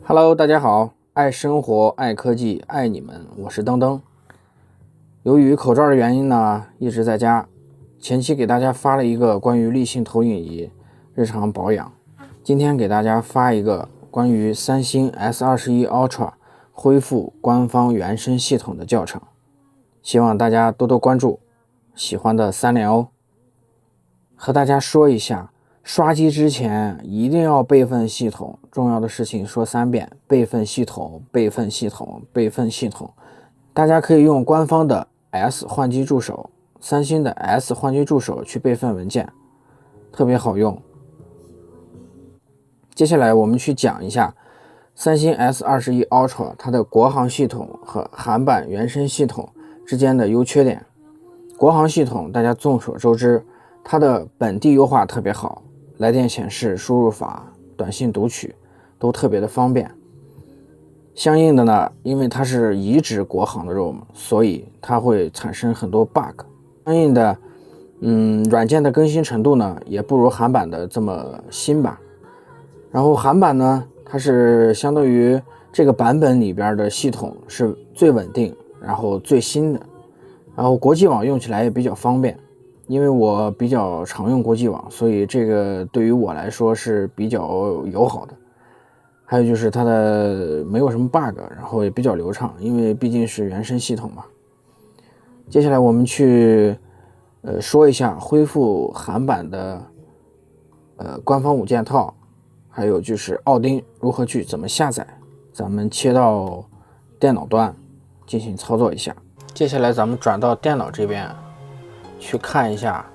Hello，大家好，爱生活，爱科技，爱你们，我是登登。由于口罩的原因呢，一直在家。前期给大家发了一个关于立信投影仪日常保养，今天给大家发一个关于三星 S21 Ultra 恢复官方原生系统的教程，希望大家多多关注，喜欢的3连哦。和大家说一下，刷机之前一定要备份系统，重要的事情说3遍，备份系统，备份系统，备份系统。大家可以用官方的 S 换机助手，三星的 S 换机助手去备份文件，特别好用。接下来我们去讲一下三星 S21 Ultra 它的国行系统和韩版原生系统之间的优缺点。国行系统大家众所周知，它的本地优化特别好，来电显示、输入法、短信读取都特别的方便。相应的呢，因为它是移植国行的 ROM， 所以它会产生很多 bug。相应的，软件的更新程度呢，也不如韩版的这么新吧。然后韩版呢，它是相对于这个版本里边的系统是最稳定，然后最新的，然后国际网用起来也比较方便。因为我比较常用国际网，所以这个对于我来说是比较友好的。还有就是它的没有什么 bug， 然后也比较流畅，因为毕竟是原生系统嘛。接下来我们去说一下恢复韩版的官方5件套，还有就是奥丁如何去怎么下载。咱们切到电脑端进行操作一下。接下来咱们转到电脑这边去看一下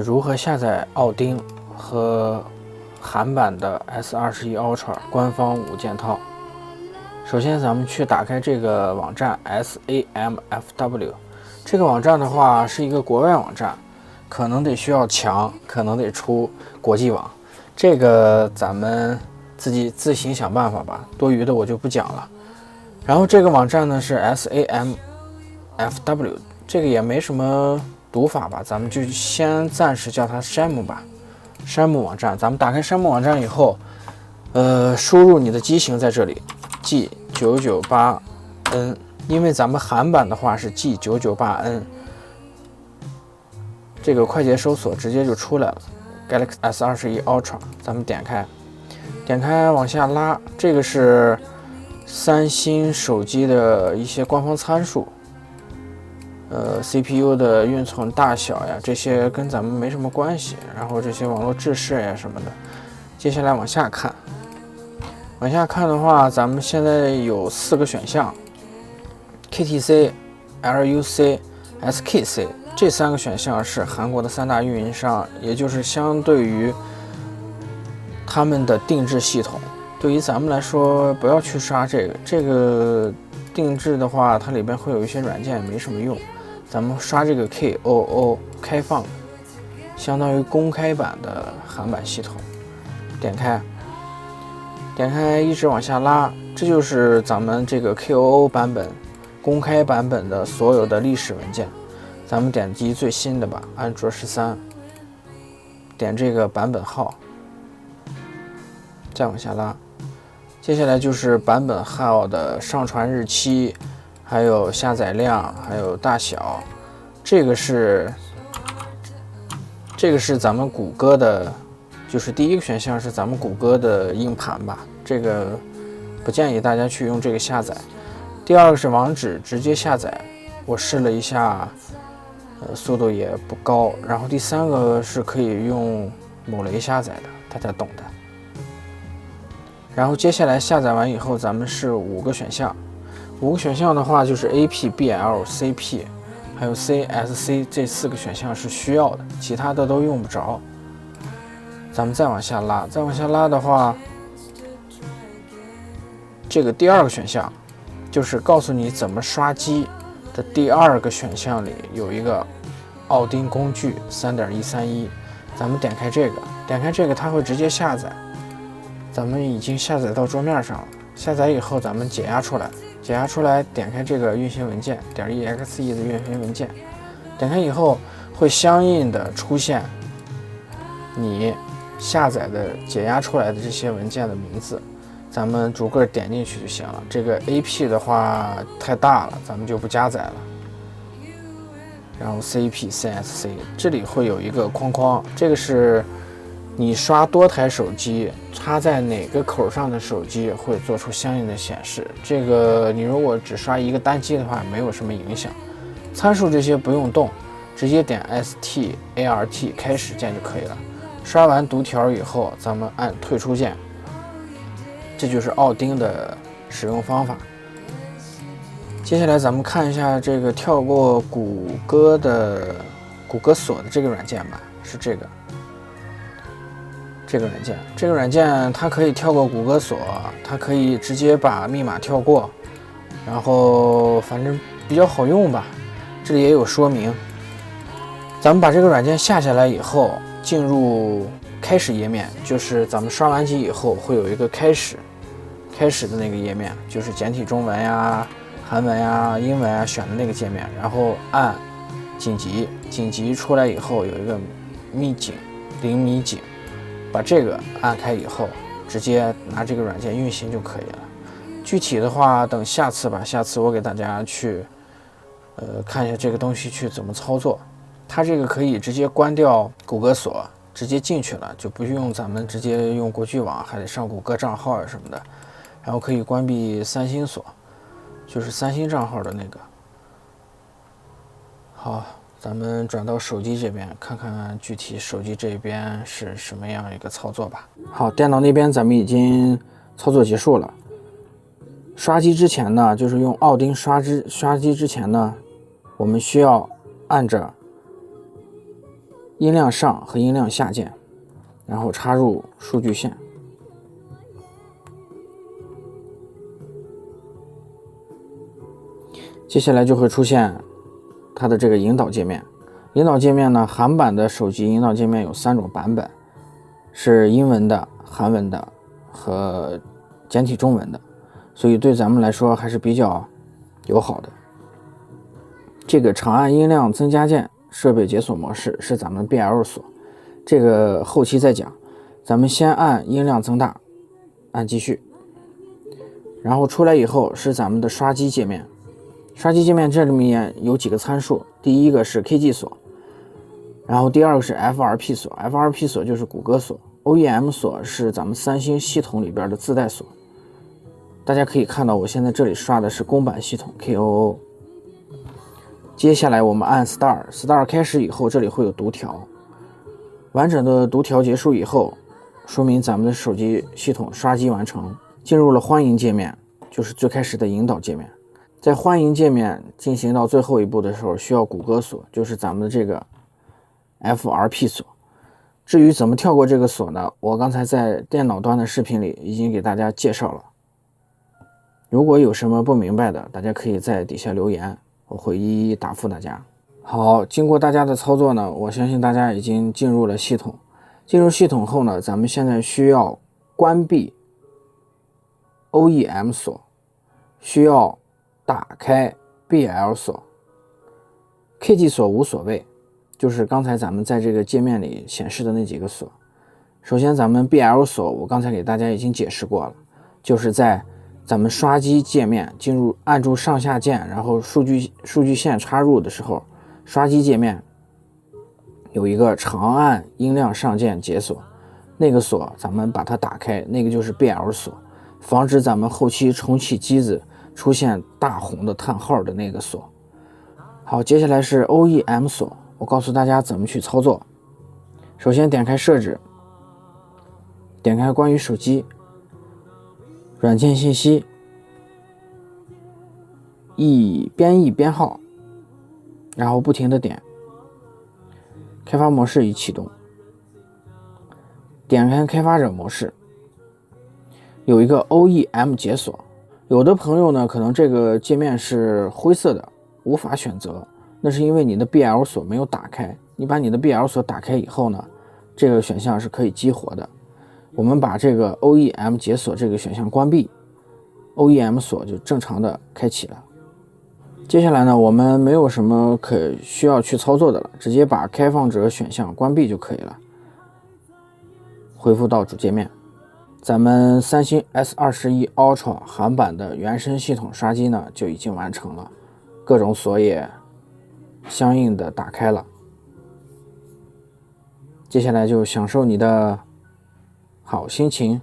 如何下载奥丁和韩版的 S21 Ultra 官方5件套。首先咱们去打开这个网站 SAMFW， 这个网站的话是一个国外网站，可能得需要强，可能得出国际网，这个咱们自行想办法吧，多余的我就不讲了。然后这个网站呢是 SAMFW， 这个也没什么读法吧，咱们就先暂时叫它山姆吧。山姆网站，咱们打开山姆网站以后，输入你的机型在这里 G998N， 因为咱们韩版的话是 G998N， 这个快捷搜索直接就出来了 Galaxy S21 Ultra， 咱们点开往下拉，这个是三星手机的一些官方参数。CPU 的运存大小呀，这些跟咱们没什么关系。然后这些网络制式呀什么的。接下来往下看的话，咱们现在有4个选项 ，KTC、LUC、SKC， 这3个选项是韩国的3大运营商，也就是相对于他们的定制系统。对于咱们来说，不要去刷这个定制的话，它里边会有一些软件没什么用。咱们刷这个 KOO 开放，相当于公开版的韩版系统。点开一直往下拉，这就是咱们这个 KOO 版本公开版本的所有的历史文件。咱们点击最新的吧，安卓13，点这个版本号，再往下拉。接下来就是版本号的上传日期，还有下载量，还有大小。这个是咱们谷歌的，就是第一个选项是咱们谷歌的硬盘吧，这个不建议大家去用这个下载。第二个是网址直接下载，我试了一下，速度也不高。然后第3个是可以用某雷下载的，大家懂的。然后接下来下载完以后，咱们是5个选项。5个选项的话，就是 AP、BL、CP， 还有 CSC 这4个选项是需要的，其他的都用不着。咱们再往下拉的话，这个第2个选项就是告诉你怎么刷机的第2个选项里有一个奥丁工具 3.131， 咱们点开这个它会直接下载。咱们已经下载到桌面上了，下载以后咱们解压出来，点开这个运行文件 .exe 的运行文件，点开以后会相应的出现你下载的解压出来的这些文件的名字，咱们逐个点进去就行了。这个 AP 的话太大了，咱们就不加载了。然后 CP、CSC 这里会有一个框框，这个是你刷多台手机插在哪个口上的手机会做出相应的显示。这个你如果只刷一个单机的话，没有什么影响。参数这些不用动，直接点 ST、ART 开始键就可以了。刷完读条以后，咱们按退出键。这就是奥丁的使用方法。接下来咱们看一下这个跳过谷歌锁的这个软件吧，是这个软件。这个软件它可以跳过谷歌锁，它可以直接把密码跳过，然后反正比较好用吧。这里也有说明。咱们把这个软件下下来以后，进入开始页面，就是咱们刷完机以后会有一个开始的那个页面，就是简体中文呀、韩文呀、英文呀选的那个界面，然后按紧急出来以后有一个0米井，把这个按开以后，直接拿这个软件运行就可以了。具体的话等下次吧，下次我给大家去看一下这个东西去怎么操作。它这个可以直接关掉谷歌锁，直接进去了，就不用咱们直接用国际网，还得上谷歌账号啊什么的。然后可以关闭三星锁，就是三星账号的那个。好，咱们转到手机这边，看看具体手机这边是什么样一个操作吧。好，电脑那边咱们已经操作结束了。刷机之前呢，就是用奥丁刷机之前呢，我们需要按着音量上和音量下键，然后插入数据线。接下来就会出现它的这个引导界面。引导界面呢，韩版的手机引导界面有3种版本，是英文的、韩文的和简体中文的，所以对咱们来说还是比较友好的。这个长按音量增加键设备解锁模式是咱们 BL 锁，这个后期再讲。咱们先按音量增大，按继续，然后出来以后是咱们的刷机界面。刷机界面这里面有几个参数，第一个是 KG 锁，然后第二个是 FRP 锁 ，FRP 锁就是谷歌锁 ，OEM 锁是咱们三星系统里边的自带锁。大家可以看到我现在这里刷的是公版系统 KOO。接下来我们按 Start 开始以后，这里会有读条，完整的读条结束以后，说明咱们的手机系统刷机完成，进入了欢迎界面，就是最开始的引导界面。在欢迎界面进行到最后一步的时候，需要谷歌锁，就是咱们的这个 FRP 锁。至于怎么跳过这个锁呢，我刚才在电脑端的视频里已经给大家介绍了。如果有什么不明白的，大家可以在底下留言，我会一一答复大家。好，经过大家的操作呢，我相信大家已经进入了系统。进入系统后呢，咱们现在需要关闭 OEM 锁，需要打开 BL 锁。 KG 锁无所谓，就是刚才咱们在这个界面里显示的那几个锁。首先咱们 BL 锁我刚才给大家已经解释过了，就是在咱们刷机界面按住上下键，然后数据线插入的时候，刷机界面有一个长按音量上键解锁，那个锁咱们把它打开，那个就是 BL 锁，防止咱们后期重启机子出现大红的叹号的那个锁。好，接下来是 OEM 锁，我告诉大家怎么去操作。首先点开设置，点开关于手机软件信息，编译编号，然后不停的点，开发模式已启动，点开开发者模式，有一个 OEM 解锁。有的朋友呢，可能这个界面是灰色的，无法选择，那是因为你的 BL 锁没有打开。你把你的 BL 锁打开以后呢，这个选项是可以激活的。我们把这个 OEM 解锁这个选项关闭， OEM 锁就正常的开启了。接下来呢，我们没有什么需要去操作的了，直接把开放者选项关闭就可以了。恢复到主界面，咱们三星 S21 Ultra 韩版的原生系统刷机呢就已经完成了，各种锁也相应的打开了。接下来就享受你的好心情。